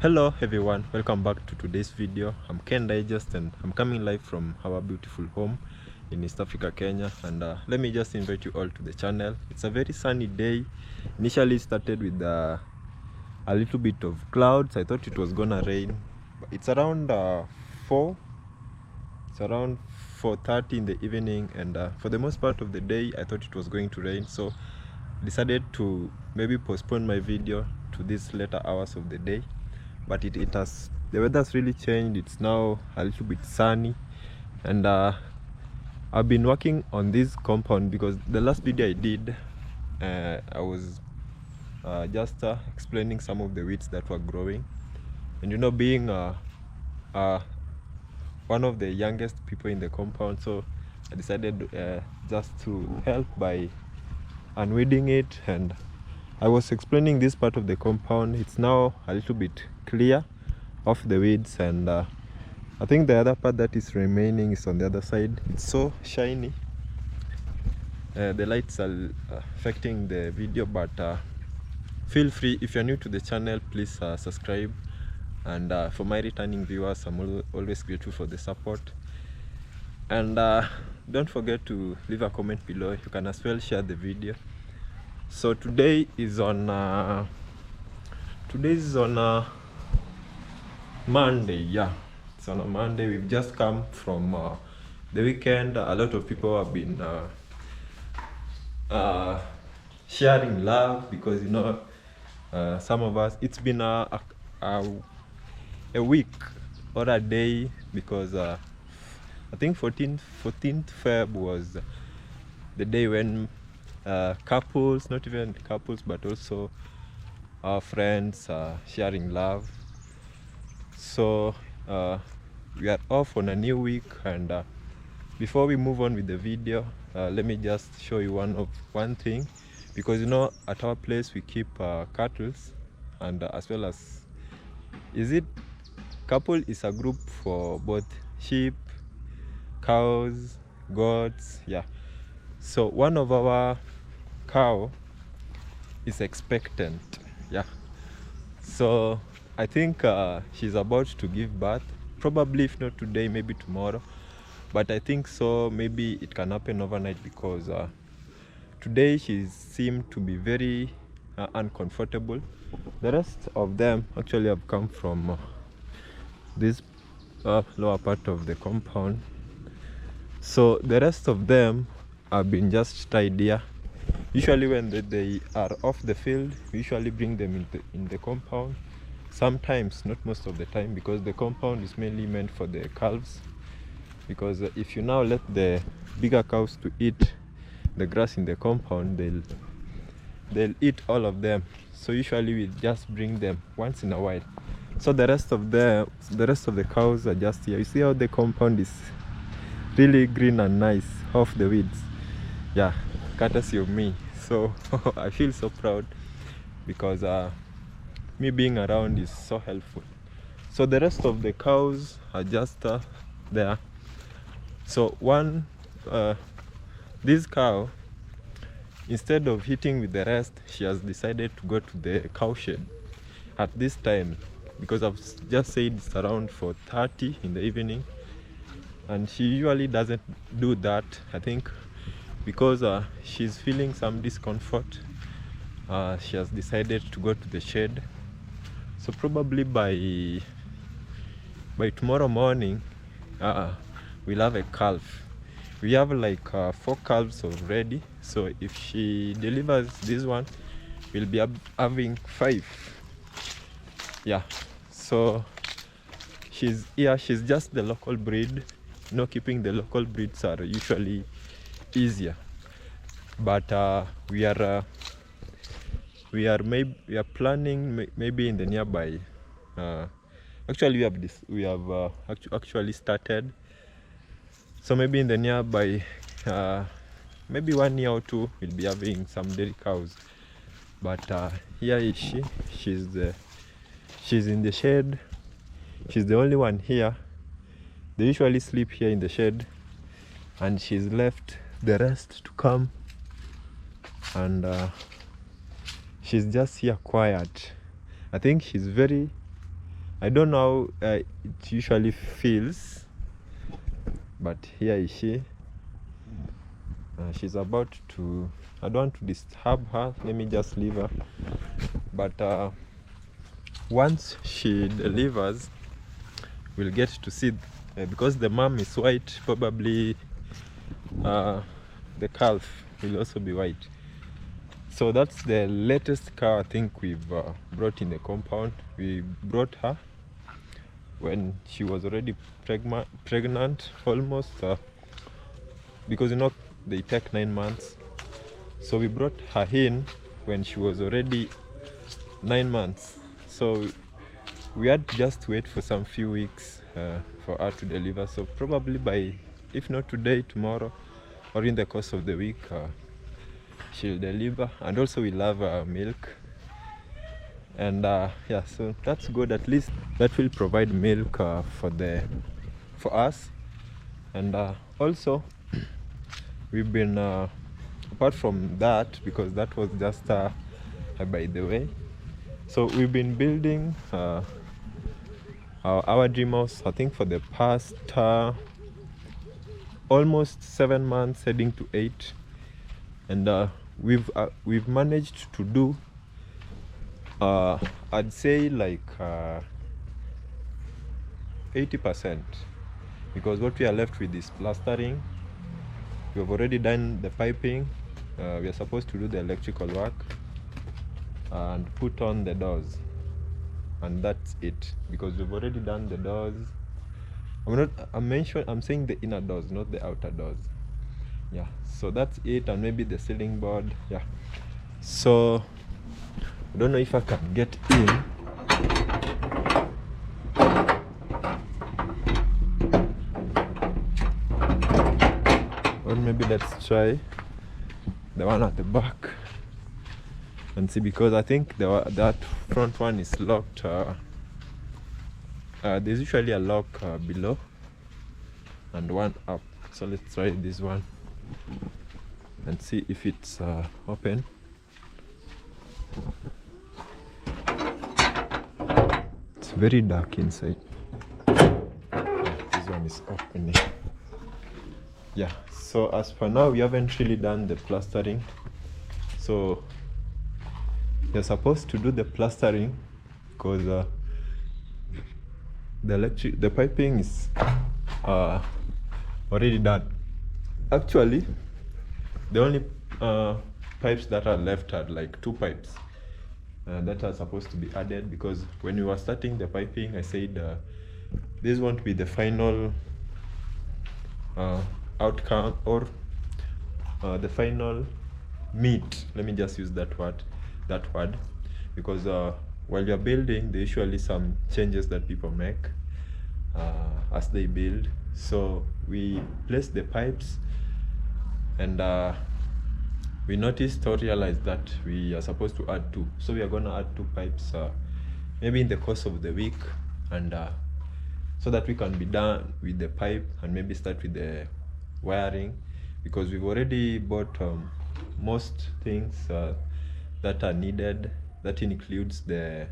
Hello everyone, welcome back to today's video. I'm Ken Digest and I'm coming live from our beautiful home in East Africa, Kenya. And let me just invite you all to the channel. It's a very sunny day. Initially started with a little bit of clouds. I thought it was gonna rain. But it's around 4. It's around 4:30 in the evening, and for the most part of the day I thought it was going to rain, so decided to maybe postpone my video to these later hours of the day. But the weather's really changed. It's now a little bit sunny, and I've been working on this compound because the last video I did, I was just explaining some of the weeds that were growing. And you know, being one of the youngest people in the compound, so I decided just to help by unweeding it. And I was explaining this part of the compound. It's now a little bit clear of the weeds, and I think the other part that is remaining is on the other side. It's so shiny. The lights are affecting the video, but feel free, if you're new to the channel, please subscribe. And for my returning viewers, I'm always grateful for the support. And don't forget to leave a comment below. You can as well share the video. So today is on Monday. Yeah, it's on a Monday. We've just come from the weekend. A lot of people have been sharing love, because you know, some of us, it's been a week or a day, because I think 14th Feb was the day when couples, not even couples but also our friends, sharing love. So we are off on a new week, and before we move on with the video, let me just show you one thing, because you know, at our place we keep cattle, and as well as couple is a group for both sheep, cows, goats. Yeah, so one of our cow is expectant. Yeah, so I think she's about to give birth, probably, if not today, maybe tomorrow. But I think so maybe it can happen overnight, because today she seemed to be very uncomfortable. The rest of them actually have come from this lower part of the compound. So the rest of them have been just tied here. Usually when they are off the field, we usually bring them in the compound. Sometimes, not most of the time, because the compound is mainly meant for the calves. Because if you now let the bigger cows to eat the grass in the compound, they'll eat all of them. So usually we just bring them once in a while. So the rest of the cows are just here. You see how the compound is really green and nice off the weeds. Yeah, courtesy of me. So I feel so proud, because me being around is so helpful. So the rest of the cows are just there. So this cow, instead of eating with the rest, she has decided to go to the cow shed at this time, because I've just said it's around 4:30 in the evening, and she usually doesn't do that. I think because she's feeling some discomfort, she has decided to go to the shed. So probably by tomorrow morning, we'll have a calf. We have like 4 calves already, so if she delivers this one, we'll be having 5. Yeah, so she's just the local breed. You know, keeping the local breeds are usually easier, but we are planning maybe in the nearby, actually we have actually started. So maybe in the nearby, maybe 1 year or 2, we'll be having some dairy cows. But here is she's in the shed. She's the only one here. They usually sleep here in the shed, and she's left the rest to come, and she's just here quiet. I think she's very I don't know how it usually feels, but here is she. She's about to, I don't want to disturb her, let me just leave her. But once she delivers, we'll get to see, because the mom is white, probably the calf will also be white. So that's the latest cow I think we've brought in the compound. We brought her when she was already pregnant almost, because you know they take 9 months. So we brought her in when she was already 9 months. So we had to just wait for some few weeks for her to deliver. So probably by, if not today, tomorrow, or in the course of the week, she'll deliver. And also we love milk. And yeah, so that's good. At least that will provide milk for us. And also we've been apart from that, because that was just by the way, so we've been building our dream house, I think, for the past almost 7 months, heading to 8. And we've managed to do I'd say like 80%, because what we are left with is plastering. We have already done the piping. We are supposed to do the electrical work and put on the doors, and that's it, because we've already done the doors. I'm saying the inner doors, not the outer doors. Yeah, so that's it. And maybe the ceiling board. Yeah, so I don't know if I can get in. Or maybe let's try the one at the back and see, because I think that front one is locked. There's usually a lock below and one up. So let's try this one and see if it's open. It's very dark inside. This one is opening. Yeah, so as for now, we haven't really done the plastering. So you're supposed to do the plastering because the piping is already done. Actually, the only pipes that are left are like 2 pipes that are supposed to be added, because when we were starting the piping, I said this won't be the final outcome, or the final meat. Let me just use that word, because while you're building, there usually some changes that people make as they build. So we placed the pipes, and we noticed or realized that we are supposed to add 2. So we are going to add 2 pipes maybe in the course of the week, and so that we can be done with the pipe and maybe start with the wiring, because we've already bought most things that are needed. That includes the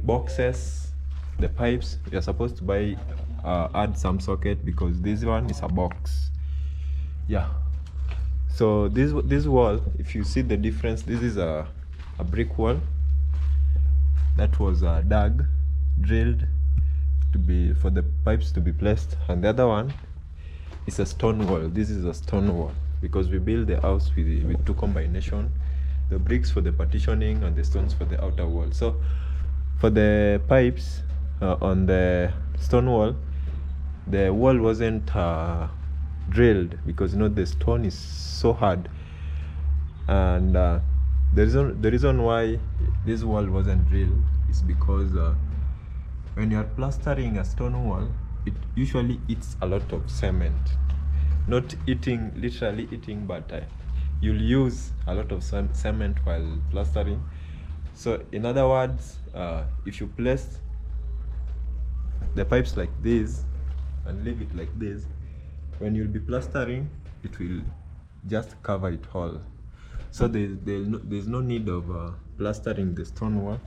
boxes, the pipes. We are supposed to buy add some socket, because this one is a box. Yeah, so this wall, if you see the difference, this is a brick wall that was drilled to be for the pipes to be placed, and the other one is a stone wall. This is a stone wall, because we build the house with 2 combination, the bricks for the partitioning and the stones for the outer wall. So for the pipes on the stone wall, the wall wasn't drilled, because the stone is so hard, and the reason why this wall wasn't drilled is because when you are plastering a stone wall, it usually eats a lot of cement. Not literally eating, but you'll use a lot of cement while plastering. So in other words, if you place the pipes like this and leave it like this, when you'll be plastering, it will just cover it all. So there's no need of plastering the stone wall.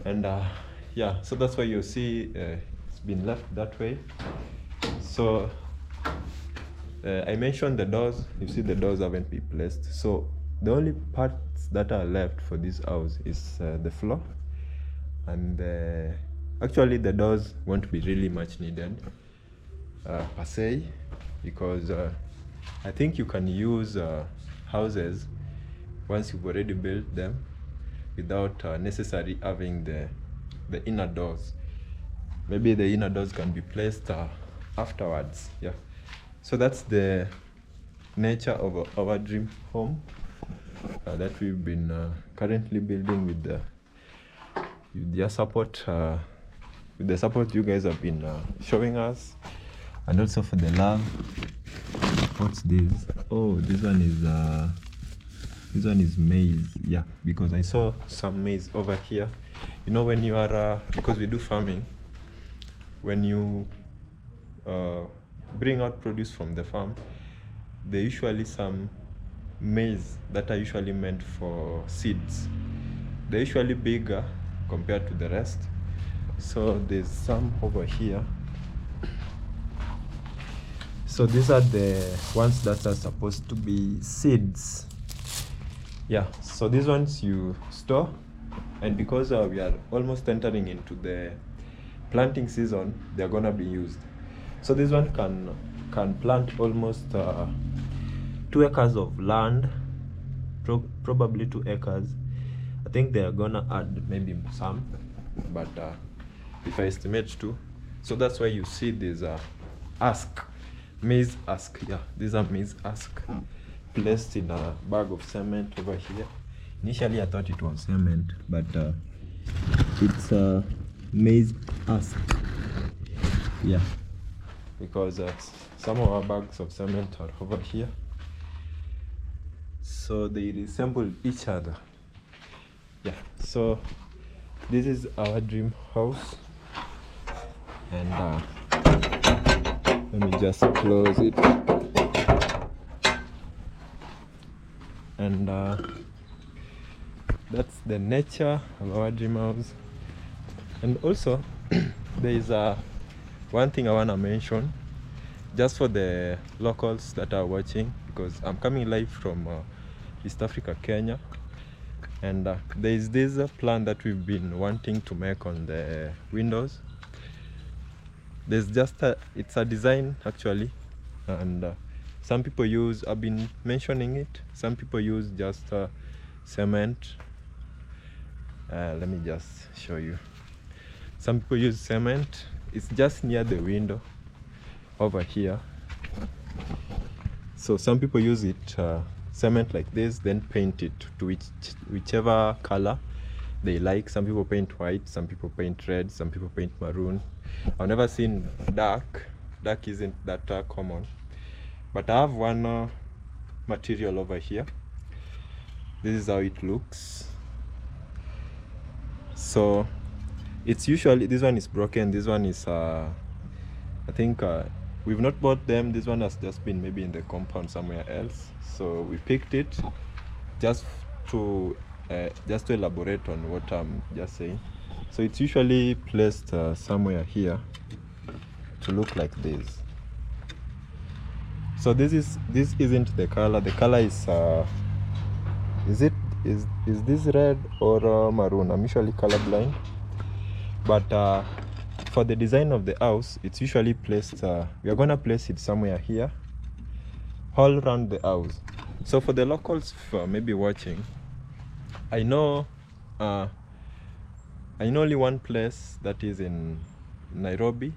And yeah, so that's why you see it's been left that way. So I mentioned the doors. You see the doors haven't been placed, so the only parts that are left for this house is the floor, and actually the doors won't be really much needed per se, because I think you can use houses once you've already built them without necessarily having the inner doors. Maybe the inner doors can be placed afterwards. Yeah, so that's the nature of our dream home that we've been currently building with your support, with the support you guys have been showing us, and also for the love. What's this? Oh, this one is maize. Yeah, because I saw some maize over here. You know, when you are because we do farming, when you bring out produce from the farm, there usually some maize that are usually meant for seeds. They're usually bigger compared to the rest. So there's some over here. So these are the ones that are supposed to be seeds. Yeah, so these ones you store, and because we are almost entering into the planting season, they're gonna be used. So this one can plant almost 2 acres of land, probably 2 acres. I think they are gonna add maybe some, but if I estimate 2, so that's why you see these maize husk. Yeah, these are maize husk placed in a bag of cement over here. Initially I thought it was cement, but it's maize husk. Yeah, because some of our bags of cement are over here, so they resemble each other. Yeah, so this is our dream house, and let me just close it. And that's the nature of our dream house. And also there is one thing I want to mention, just for the locals that are watching, because I'm coming live from East Africa, Kenya, and there is this plan that we've been wanting to make on the windows. There's just it's a design actually, and some people I've been mentioning it, some people use just cement. Let me just show you. Some people use cement. It's just near the window over here. So some people use it cement like this, then paint it to whichever color they like. Some people paint white, some people paint red, some people paint maroon. I've never seen dark. Dark isn't that common, but I have one material over here. This is how it looks. So it's usually, this one is broken, this one is I think we've not bought them. This one has just been maybe in the compound somewhere else, so we picked it just to elaborate on what I'm just saying. So it's usually placed somewhere here to look like this. So this isn't the color. The color is this red or maroon? I'm usually colorblind, but for the design of the house, it's usually placed we are gonna place it somewhere here all around the house. So for the locals maybe watching, I know only one place that is in Nairobi.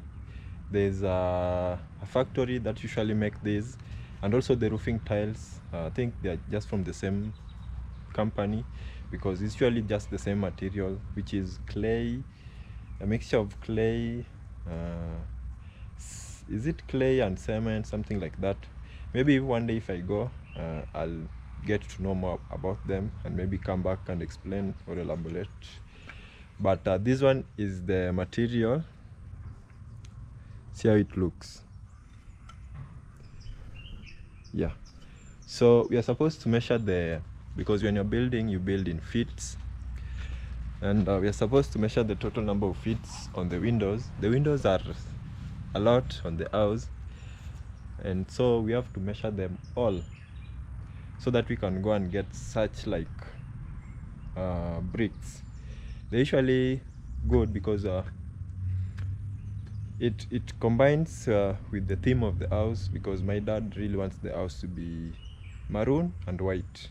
There's a factory that usually make these, and also the roofing tiles. I think they are just from the same company, because it's usually just the same material, which is clay, a mixture of clay, is it clay and cement, something like that. Maybe one day if I go, I'll get to know more about them and maybe come back and explain or elaborate. But this one is the material. See how it looks. Yeah, so we are supposed to measure because when you're building, you build in feet. and we are supposed to measure the total number of feet on the windows. The windows are a lot on the house, and so we have to measure them all so that we can go and get such like bricks. They're usually good because it combines with the theme of the house, because my dad really wants the house to be maroon and white,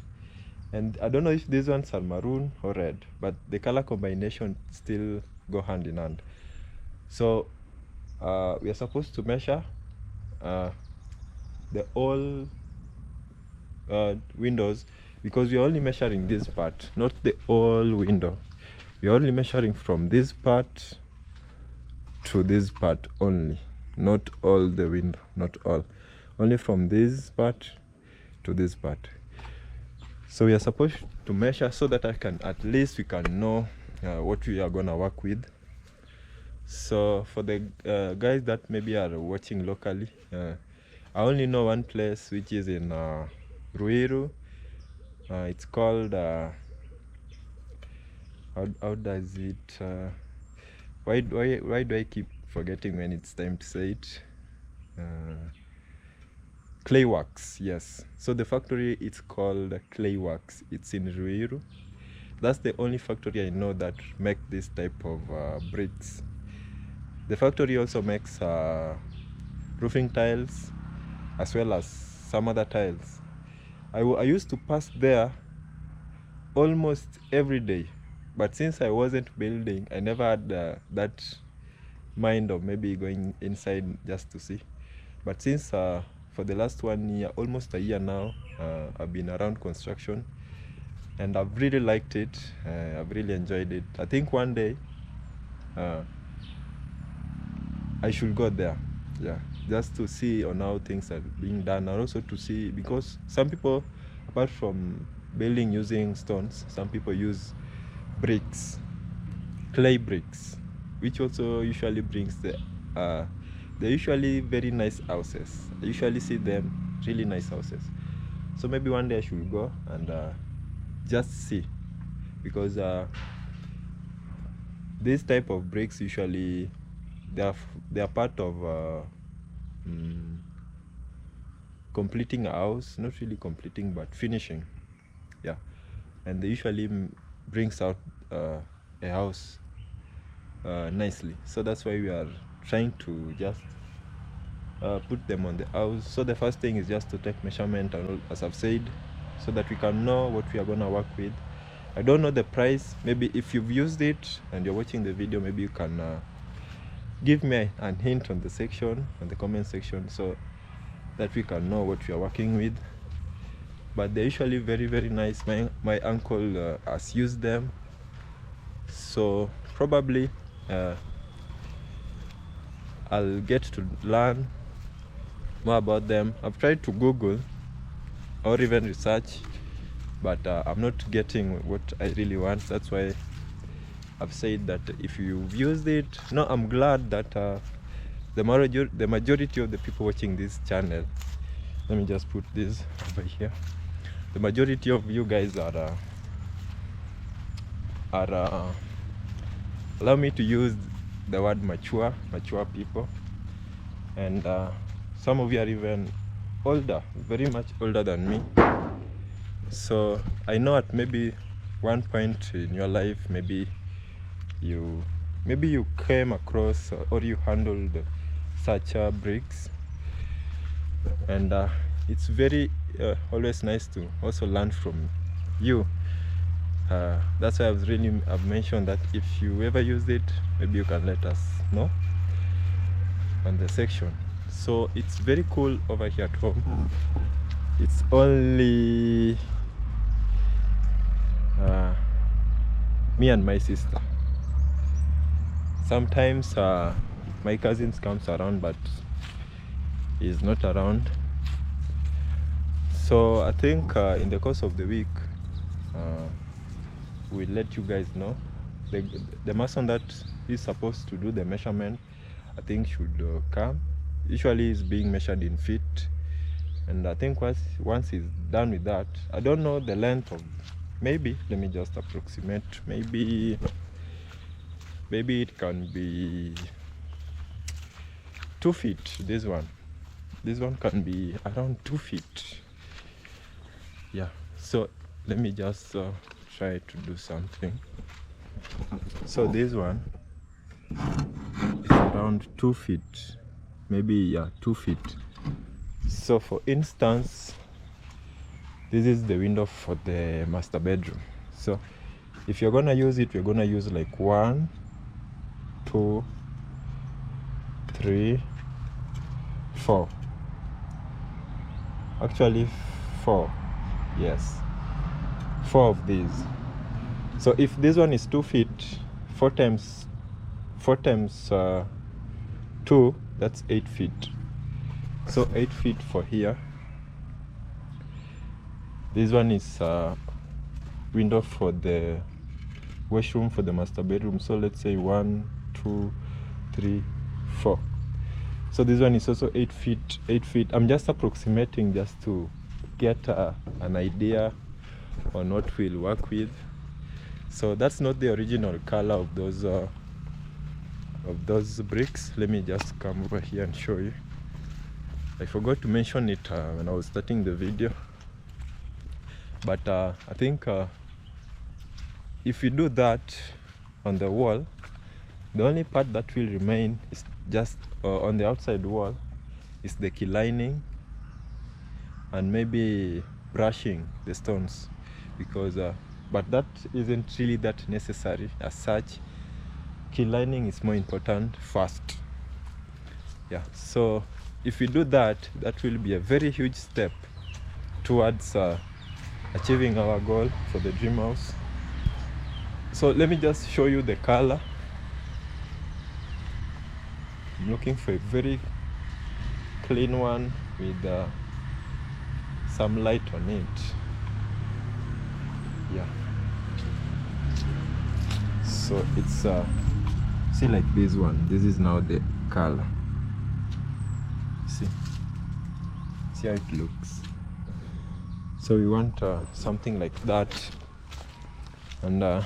and I don't know if these ones are maroon or red, but the color combination still go hand in hand. So we are supposed to measure the all windows, because we're only measuring this part, not the whole window. We're only measuring from this part to this part only, not all the window, not all, only from this part to this part. So we are supposed to measure so that at least we can know what we are gonna work with. So for the guys that maybe are watching locally, I only know one place, which is in Ruiru. It's called how does it why do I keep forgetting when it's time to say it? Clayworks, yes. So the factory, it's called Clayworks. It's in Ruiru. That's the only factory I know that make this type of bricks. The factory also makes roofing tiles as well as some other tiles. I used to pass there almost every day, but since I wasn't building, I never had that mind of maybe going inside just to see. But since for the last 1 year, almost a year now, I've been around construction, and I've really liked it. I've really enjoyed it. I think one day I should go there, yeah, just to see on how things are being done, and also to see, because some people, apart from building using stones, some people use bricks, clay bricks, which also usually brings they're usually very nice houses. I usually see them really nice houses. So maybe one day I should go and just see, because this type of bricks usually they are part of completing a house, not really completing but finishing, yeah, and they usually brings out a house nicely. So that's why we are trying to just put them on the house. So the first thing is just to take measurement, and all, as I've said, so that we can know what we are gonna work with. I don't know the price. Maybe if you've used it and you're watching the video, maybe you can give me a hint on the comment section, so that we can know what we are working with. But they're usually very, very nice. My uncle has used them, so probably I'll get to learn more about them. I've tried to Google or even research, but I'm not getting what I really want. That's why I've said that if you've used it, no, I'm glad that the majority of the people watching this channel, let me just put this over here, the majority of you guys are allow me to use the word mature people, and some of you are even older, very much older than me. So I know at maybe one point in your life, maybe you came across or you handled such bricks, and it's very always nice to also learn from you. That's why I've mentioned that if you ever used it, maybe you can let us know on the section. So it's very cool over here at home. It's only me and my sister. Sometimes my cousins comes around, but he's not around. So I think in the course of the week, we'll let you guys know. The mason that is supposed to do the measurement, I think should come. Usually is being measured in feet, and I think once he's done with that, I don't know the length of maybe let me just approximate, maybe it can be 2 feet. This one can be around 2 feet. Yeah, so let me just try to do something. So this one is around 2 feet, maybe, yeah, 2 feet. So for instance, this is the window for the master bedroom. So if you're gonna use it, we're gonna use like 1, 2, 3, 4. Actually 4, yes, 4 of these. So if this one is 2 feet, 4 times 2, that's 8 feet. So 8 feet for here. This one is window for the washroom for the master bedroom. So let's say 1, 2, 3, 4. So this one is also 8 feet. 8 feet. I'm just approximating just to get an idea on what we'll work with. So that's not the original color of those bricks. Let me just come over here and show you. I forgot to mention it when I was starting the video, but I think if you do that on the wall, the only part that will remain is just on the outside wall is the key lining and maybe brushing the stones, because but that isn't really that necessary as such. Key lining is more important first. Yeah, so if we do that, that will be a very huge step towards achieving our goal for the dream house. So let me just show you the color. I'm looking for a very clean one with some light on it. Yeah, so it's see, like this one, this is now the color. See how it looks. So we want something like that, and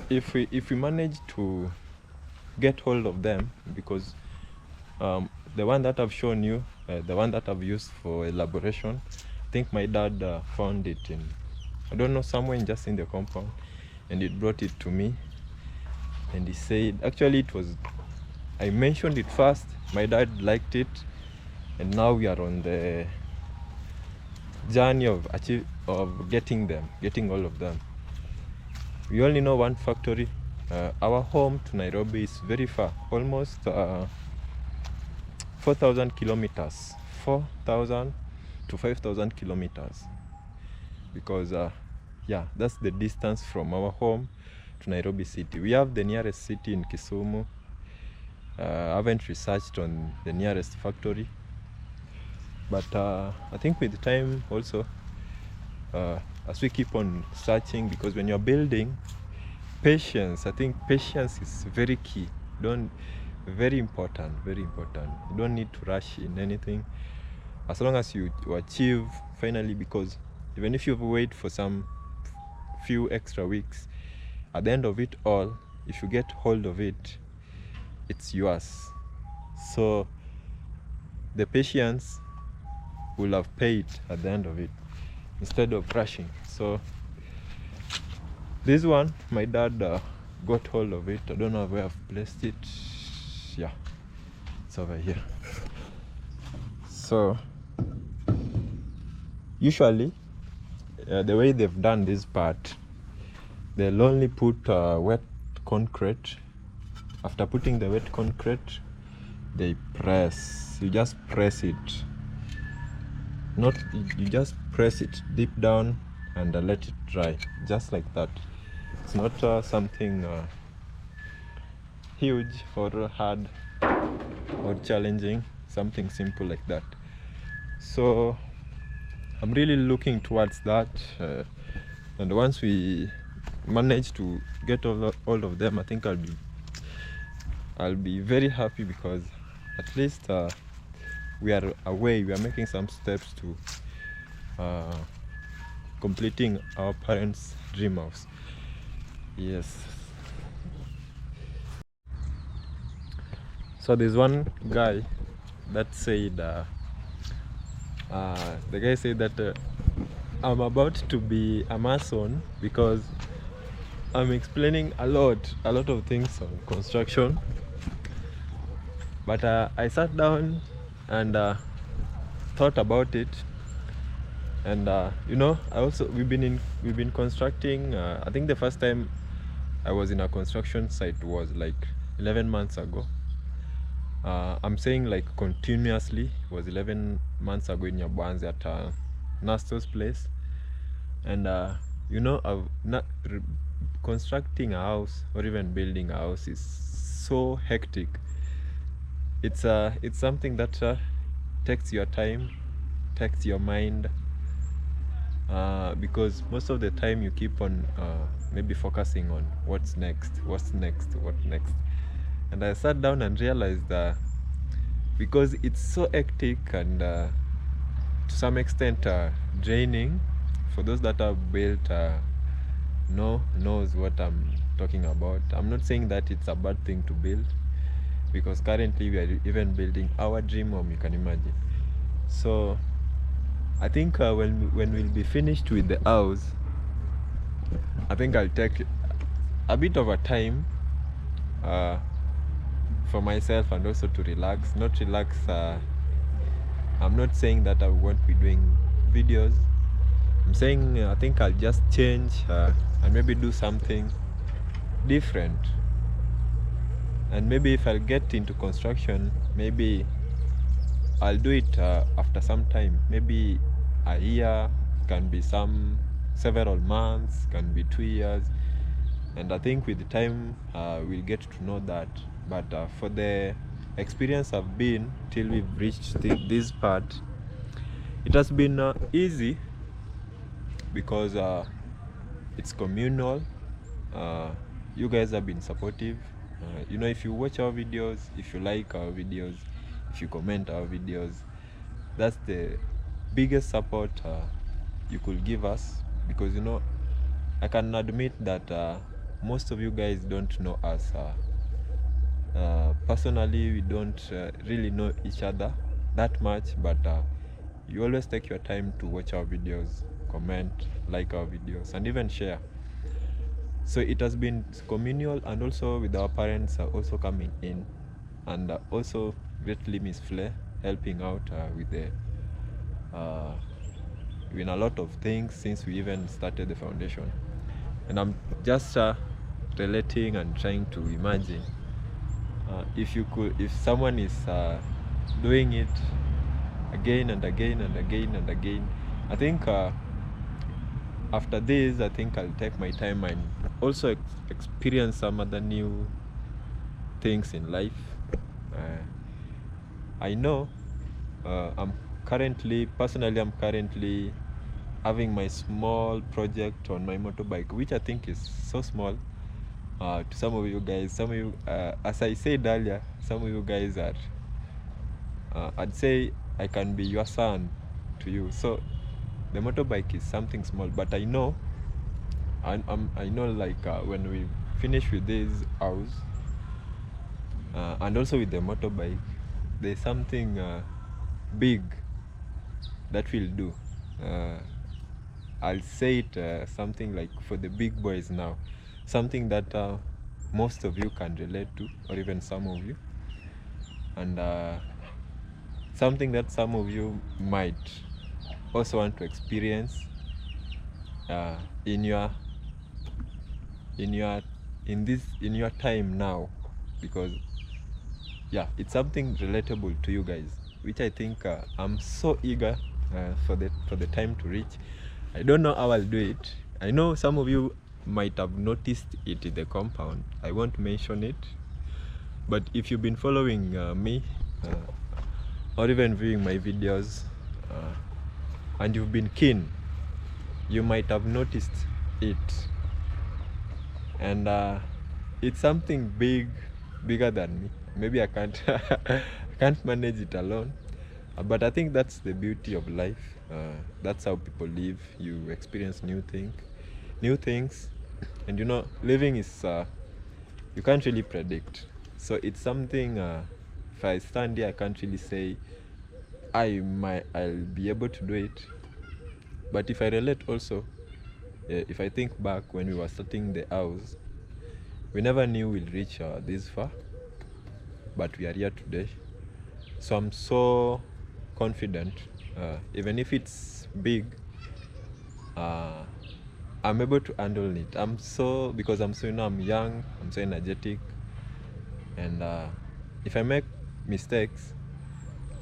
if we manage to get hold of them, because the one that I've shown you, the one that I've used for elaboration, I think my dad found it in, I don't know, somewhere just in the compound, and it brought it to me, and he said, actually it was, I mentioned it first, my dad liked it, and now we are on the journey of getting all of them. We only know one factory. Our home to Nairobi is very far, almost 4,000 kilometers, 4,000 to 5,000 kilometers, because yeah, that's the distance from our home to Nairobi city. We have the nearest city in Kisumu. I haven't researched on the nearest factory, but I think with time also, as we keep on searching, because when you're building, patience, I think patience is very key. Very important. You don't need to rush in anything, as long as you achieve finally, because even if you wait for some few extra weeks, at the end of it all, if you get hold of it, it's yours. So the patience will have paid at the end of it, instead of rushing. So this one, my dad got hold of it. I don't know where I've placed it. Yeah, it's over here. So usually the way they've done this part, they'll only put wet concrete. After putting the wet concrete, they press. You just press it. You just press it deep down and let it dry, just like that. It's not something huge or hard or challenging, something simple like that. So I'm really looking towards that, and once we manage to get all of them, I think I'll be very happy, because at least we are away, we are making some steps to completing our parents' dream house. Yes. So there's one guy that said, the guy said that I'm about to be a mason because I'm explaining a lot of things on construction. But I sat down and thought about it, and we've been constructing. I think the first time I was in a construction site was like 11 months ago. I'm saying like continuously was 11 months ago in Yabanzi at Nasto's place. And constructing a house or even building a house is so hectic. It's something that takes your time, takes your mind, because most of the time you keep on maybe focusing on what's next. And I sat down and realized that because it's so hectic and to some extent draining, for those that have built knows what I'm talking about. I'm not saying that it's a bad thing to build, because currently we are even building our dream home, you can imagine. So I think when we'll be finished with the house, I think I'll take a bit of a time for myself and also to relax. I'm not saying that I won't be doing videos. I'm saying I think I'll just change and maybe do something different. And maybe if I'll get into construction, maybe I'll do it after some time. Maybe a year, can be several months, can be 2 years. And I think with the time we'll get to know that. But for the experience I've been till we've reached this part, it has been easy because it's communal. You guys have been supportive. If you watch our videos, if you like our videos, if you comment our videos, that's the biggest support you could give us, because I can admit that most of you guys don't know us personally. We don't really know each other that much, but you always take your time to watch our videos, comment, like our videos, and even share. So it has been communal, and also with our parents also coming in, and also greatly Miss Flair helping out with the in a lot of things since we even started the foundation. And I'm just relating and trying to imagine if someone is doing it again and again and again and again. I think after this, I think I'll take my time and also experience some other new things in life. I know I'm currently having my small project on my motorbike, which I think is so small to some of you guys. Some of you, as I said earlier, some of you guys are, I'd say I can be your son to you. So the motorbike is something small, but I know like when we finish with this house and also with the motorbike, there's something big that we'll do. I'll say it something like for the big boys now, something that most of you can relate to, or even some of you, and something that some of you might also want to experience in your time now, because it's something relatable to you guys, which I think I'm so eager for the time to reach. I don't know how I'll do it. I know some of you might have noticed it in the compound. I won't mention it, but if you've been following me or even viewing my videos and you've been keen, you might have noticed it. And it's something bigger than me. Maybe I can't I can't manage it alone, But I think that's the beauty of life. That's how people live. You experience new things, and you know, living is you can't really predict. So it's something. If I stand here, I can't really say I'll be able to do it. But if I relate also, if I think back when we were starting the house, we never knew we'll reach this far, but we are here today. So I'm so confident, even if it's big, I'm able to handle it. Because I'm so, you know, I'm young, I'm so energetic, and if I make mistakes,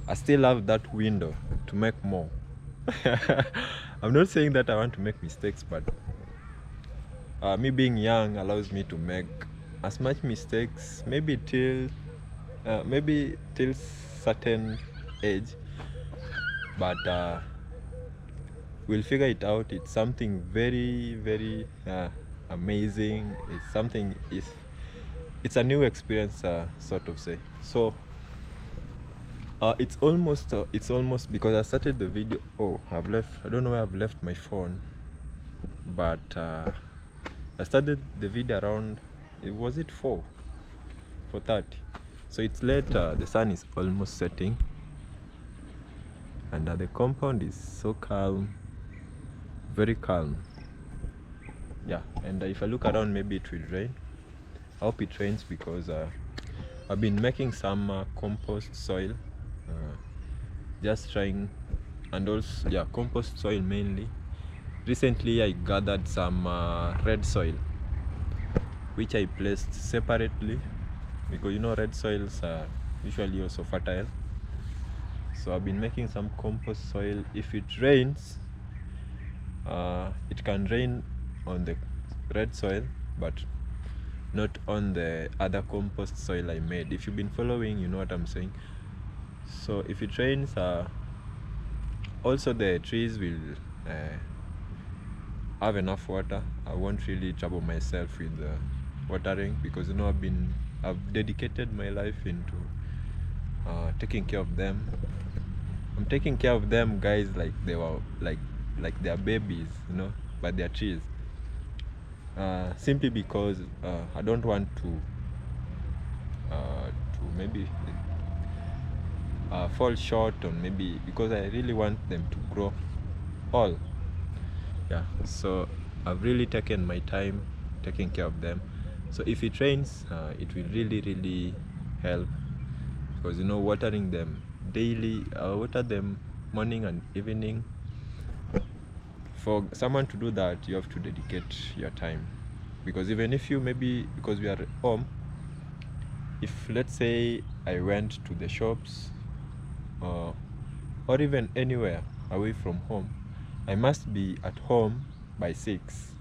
I still have that window to make more. I'm not saying that I want to make mistakes, but me being young allows me to make as much mistakes, maybe till certain age, but we'll figure it out. It's something very, very amazing. It's a new experience, sort of say. So it's almost because I started the video. Oh, I don't know where I've left my phone, but I started the video around, was it 4:30? So it's late. The sun is almost setting, and the compound is so calm, very calm. Yeah, and if I look around, maybe it will rain. I hope it rains because I've been making some compost soil, just trying, and also, yeah, compost soil mainly. Recently I gathered some red soil, which I placed separately, because you know red soils are usually also fertile. So I've been making some compost soil. If it rains, it can rain on the red soil, but not on the other compost soil I made. If you've been following, you know what I'm saying. So if it rains, also the trees will have enough water. I won't really trouble myself with watering, because you know I've dedicated my life into taking care of them. I'm taking care of them, guys, like they were like they're babies, you know, but they're trees. Simply because I don't want to maybe fall short, or maybe because I really want them to grow all. Yeah, so I've really taken my time taking care of them. So if it rains, it will really help, because you know, watering them daily, water them morning and evening. For someone to do that, you have to dedicate your time, because even if you, maybe because we are at home, if let's say I went to the shops, or even anywhere away from home, I must be at home by 6.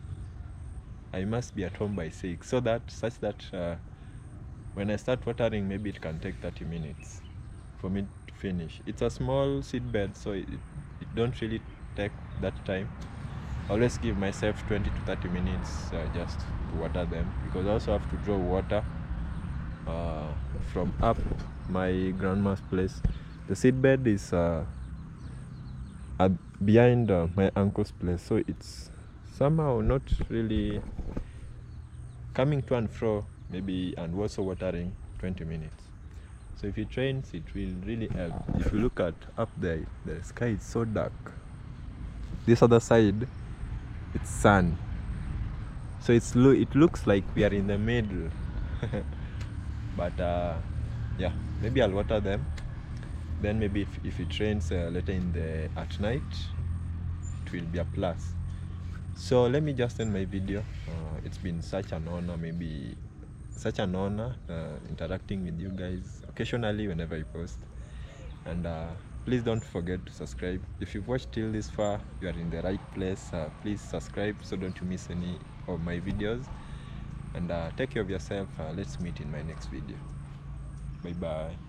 I must be at home by 6, so that such that when I start watering, maybe it can take 30 minutes for me to finish. It's a small seed bed, so it don't really take that time. I always give myself 20 to 30 minutes just to water them, because I also have to draw water from up my grandma's place. The seed bed is behind my uncle's place, so it's somehow not really coming to and fro, maybe, and also watering 20 minutes. So if it rains, it will really help. If you look at up there, the sky is so dark. This other side, it's sun, so it looks like we are in the middle. But yeah, maybe I'll water them. Then maybe if it rains later at night, it will be a plus. So let me just end my video. It's been such an honor, interacting with you guys occasionally whenever I post. And please don't forget to subscribe. If you've watched till this far, you are in the right place. Please subscribe, so don't you miss any of my videos. And take care of yourself. Let's meet in my next video. Bye bye.